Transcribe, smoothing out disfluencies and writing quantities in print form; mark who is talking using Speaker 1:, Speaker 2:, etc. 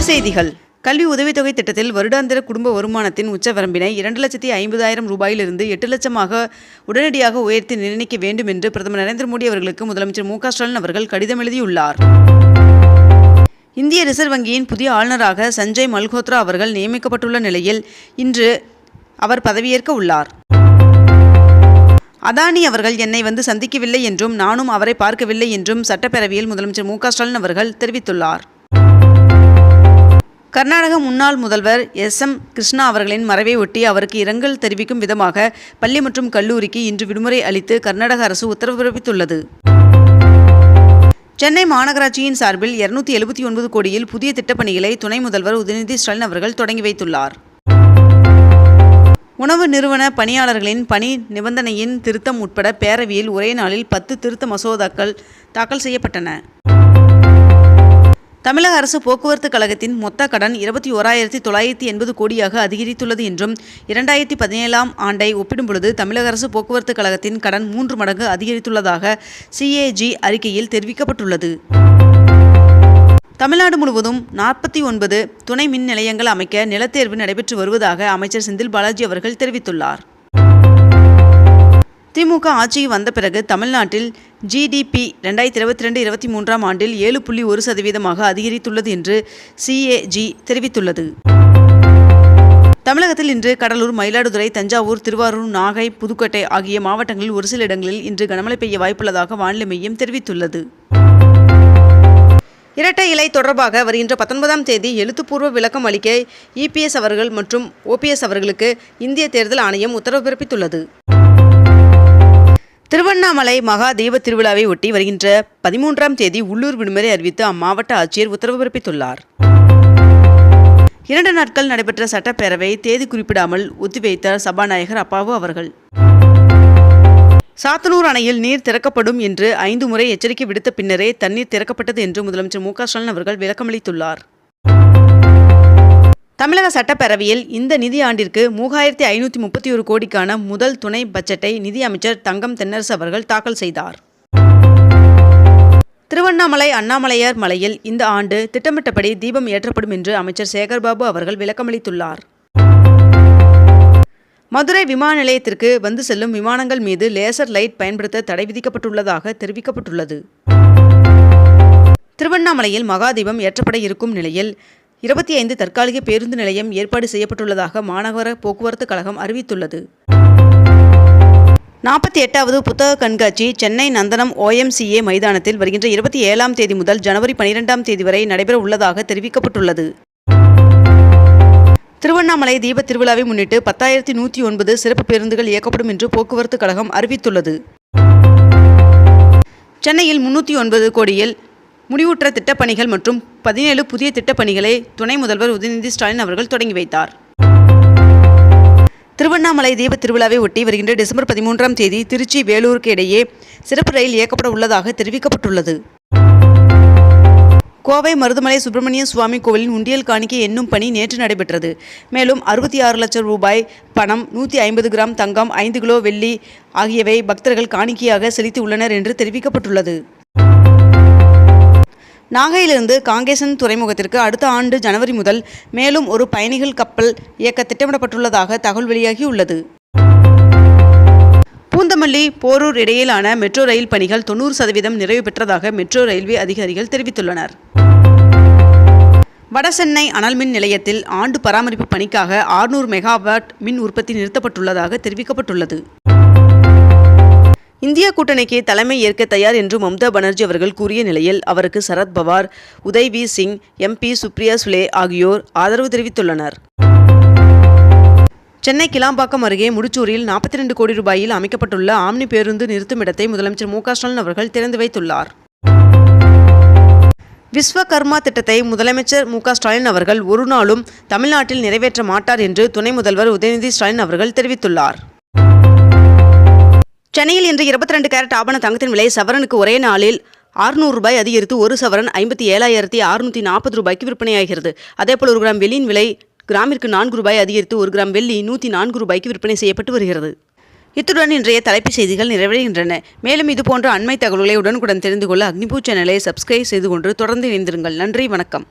Speaker 1: செய்திகள். கல்வி உதவித்தொகை திட்டத்தில் வருடாந்திர குடும்ப வருமானத்தின் உச்சவரம்பினை 2,50,000 ரூபாயிலிருந்து 8 லட்சமாக உடனடியாக உயர்த்தி நிர்ணயிக்க வேண்டும் என்று பிரதமர் நரேந்திர மோடி அவர்களுக்கு முதலமைச்சர் மு க ஸ்டாலின் அவர்கள் கடிதம் எழுதியுள்ளார். இந்திய ரிசர்வ் வங்கியின் புதிய ஆளுநராக சஞ்சய் மல்ஹோத்ரா அவர்கள் நியமிக்கப்பட்டுள்ள நிலையில் இன்று அவர் பதவியேற்க உள்ளார். அதானி அவர்கள் என்னை வந்து சந்திக்கவில்லை என்றும் நானும் அவரை பார்க்கவில்லை என்றும் சட்டப்பேரவையில் முதலமைச்சர் மு க ஸ்டாலின் அவர்கள் தெரிவித்துள்ளார். கர்நாடக முன்னாள் முதல்வர் SM கிருஷ்ணா அவர்களின் மறைவை ஒட்டி அவருக்கு இரங்கல் தெரிவிக்கும் விதமாக பள்ளி மற்றும் கல்லூரிக்கு இன்று விடுமுறை அளித்து கர்நாடக அரசு உத்தரவு பிறப்பித்துள்ளது. சென்னை மாநகராட்சியின் சார்பில் 279 கோடியில் புதிய திட்டப்பணிகளை துணை முதல்வர் உதயநிதி ஸ்டாலின் அவர்கள் தொடங்கி வைத்துள்ளார். உணவு நிறுவன பணியாளர்களின் பணி நிபந்தனையின் திருத்தம் உட்பட பேரவையில் ஒரே நாளில் 10 திருத்த மசோதாக்கள் தாக்கல் செய்யப்பட்டன. தமிழக அரசு போக்குவரத்து கழகத்தின் மொத்த கடன் 21,980 கோடியாக அதிகரித்துள்ளது என்றும் 2017ஆம் ஆண்டை ஒப்பிடும்பொழுது தமிழக அரசு போக்குவரத்து கழகத்தின் கடன் 3 மடங்கு அதிகரித்துள்ளதாக CAG அறிக்கையில் தெரிவிக்கப்பட்டுள்ளது. தமிழ்நாடு முழுவதும் 49 துணை மின் நிலையங்கள் அமைக்க நிலத்தேர்வு நடைபெற்று வருவதாக அமைச்சர் செந்தில் பாலாஜி அவர்கள் தெரிவித்துள்ளார். திமுக ஆட்சிக்கு வந்த பிறகு தமிழ்நாட்டில் GDP 2022-23ஆம் ஆண்டில் 7.1% அதிகரித்துள்ளது என்று CAG தெரிவித்துள்ளது. தமிழகத்தில் இன்று கடலூர், மயிலாடுதுறை, தஞ்சாவூர், திருவாரூர், நாகை, புதுக்கோட்டை ஆகிய மாவட்டங்களில் ஒரு சில இடங்களில் இன்று கனமழை பெய்ய வாய்ப்புள்ளதாக வானிலை மையம் தெரிவித்துள்ளது. இரட்டை இலை தொடர்பாக வருகின்ற 19ஆம் தேதி எழுத்துப்பூர்வ விளக்கம் அளிக்க EPS அவர்கள் மற்றும் OPS அவர்களுக்கு இந்திய தேர்தல் ஆணையம் உத்தரவு பிறப்பித்துள்ளது. திருவண்ணாமலை மகா தீப திருவிழாவை ஒட்டி வருகின்ற 13ஆம் தேதி உள்ளூர் விடுமுறை அறிவித்து அம்மாவட்ட ஆட்சியர் உத்தரவு பிறப்பித்துள்ளார். 2 நாட்கள் நடைபெற்ற சட்டப்பேரவை தேதி குறிப்பிடாமல் ஒத்திவைத்தார் சபாநாயகர் அப்பாவு அவர்கள். சாத்தனூர் அணையில் நீர் திறக்கப்படும் என்று 5 முறை எச்சரிக்கை விடுத்த பின்னரே தண்ணீர் திறக்கப்பட்டது என்று முதலமைச்சர் மு க ஸ்டாலின் அவர்கள் விளக்கமளித்துள்ளார். தமிழக சட்டப்பேரவையில் இந்த நிதி ஆண்டிற்கு 3,531 கோடிக்கான முதல் துணை பட்ஜெட்டை நிதி அமைச்சர் தங்கம் தென்னரசு அவர்கள் தாக்கல் செய்தார். திருவண்ணாமலை அண்ணாமலையார் மலையில் இந்த ஆண்டு திட்டமிட்டபடி தீபம் ஏற்றப்படும் என்று அமைச்சர் சேகர்பாபு அவர்கள் விளக்கமளித்துள்ளார். மதுரை விமான நிலையத்திற்கு வந்து செல்லும் விமானங்கள் மீது லேசர் லைட் பயன்படுத்த தடை விதிக்கப்பட்டுள்ளதாக தெரிவிக்கப்பட்டுள்ளது. திருவண்ணாமலையில் மகாதீபம் ஏற்றப்பட இருக்கும் நிலையில் 25 தற்காலிக பேருந்து நிலையம் ஏற்பாடு செய்யப்பட்டுள்ளதாக மாநகர போக்குவரத்து கழகம் அறிவித்துள்ளது. 48வது புத்தக கண்காட்சி சென்னை நந்தனம் OMCA மைதானத்தில் வருகின்ற 27ஆம் தேதி முதல் ஜனவரி 12ஆம் தேதி வரை நடைபெற உள்ளதாக தெரிவிக்கப்பட்டுள்ளது. திருவண்ணாமலை தீப திருவிழாவை முன்னிட்டு 10,109 சிறப்பு பேருந்துகள் இயக்கப்படும் என்று போக்குவரத்து கழகம் அறிவித்துள்ளது. சென்னையில் 309 கோடியில் முடிவுற்ற திட்டப்பணிகள் மற்றும் 17 புதிய திட்டப்பணிகளை துணை முதல்வர் உதயநிதி ஸ்டாலின் அவர்கள் தொடங்கி வைத்தார். திருவண்ணாமலை தீப திருவிழாவை ஒட்டி வருகின்ற டிசம்பர் 13ஆம் தேதி திருச்சி வேலூருக்கு இடையே சிறப்பு ரயில் இயக்கப்பட உள்ளதாக தெரிவிக்கப்பட்டுள்ளது. கோவை மருதுமலை சுப்பிரமணிய சுவாமி கோவிலின் உண்டியல் காணிக்கை எண்ணும் பணி நேற்று நடைபெற்றது. மேலும் 66 லட்சம் ரூபாய் பணம், 150 கிராம் தங்கம், 5 கிலோ வெள்ளி ஆகியவை பக்தர்கள் காணிக்கையாக செலுத்தி உள்ளனர் என்று தெரிவிக்கப்பட்டுள்ளது. நாகையிலிருந்து காங்கேசன் துறைமுகத்திற்கு அடுத்த ஆண்டு ஜனவரி முதல் மேலும் ஒரு பயணிகள் கப்பல் இயக்க திட்டமிடப்பட்டுள்ளதாக தகவல் வெளியாகியுள்ளது. பூந்தமல்லி போரூர் இடையிலான மெட்ரோ ரயில் பணிகள் 90% நிறைவு பெற்றதாக மெட்ரோ ரயில்வே அதிகாரிகள் தெரிவித்துள்ளனர். வடசென்னை அனல் மின் நிலையத்தில் ஆண்டு பராமரிப்பு பணிக்காக 600 மெகாவாட் மின் உற்பத்தி நிறுத்தப்பட்டுள்ளதாக தெரிவிக்கப்பட்டுள்ளது. இந்தியா கூட்டணிக்கு தலைமை ஏற்க தயார் என்று மம்தா பானர்ஜி அவர்கள் கூறிய நிலையில் அவருக்கு சரத் பவார், உதய் வி சிங், MP சுப்ரியா சுலே ஆகியோர் ஆதரவு தெரிவித்துள்ளனர். சென்னை கிளாம்பாக்கம் அருகே முடிச்சூரில் 42 கோடி ரூபாயில் அமைக்கப்பட்டுள்ள ஆம்னி பேருந்து நிறுத்துமிடத்தை முதலமைச்சர் மு க ஸ்டாலின் அவர்கள் திறந்து வைத்துள்ளார். விஸ்வகர்மா திட்டத்தை முதலமைச்சர் மு க ஸ்டாலின் அவர்கள் ஒரு நாளும் தமிழ்நாட்டில் நிறைவேற்ற மாட்டார் என்று துணை முதல்வர் உதயநிதி ஸ்டாலின் அவர்கள் தெரிவித்துள்ளார். சென்னையில் இன்று 22 கேரட் ஆபண தங்கத்தின் விலை சவரனுக்கு ஒரே நாளில் 600 ரூபாய் அதிகரித்து ஒரு சவரன் 57,640 ரூபாய்க்கு விற்பனையாகிறது. அதேபோல் 1 கிராம் வெள்ளியின் விலை கிராமிற்கு 4 ரூபாய் அதிகரித்து 1 கிராம் வெள்ளி 104 ரூபாய்க்கு விற்பனை செய்யப்பட்டு வருகிறது. இத்துடன் இன்றைய தலைப்புச் செய்திகள் நிறைவடைகின்றன. மேலும் இதுபோன்ற அண்மை தகவல்களை உடனுக்குடன் தெரிந்து கொள்ள அக்னிபூ சேனலை சப்ஸ்கிரைப் செய்து கொண்டு தொடர்ந்து இணைந்திருங்கள். நன்றி, வணக்கம்.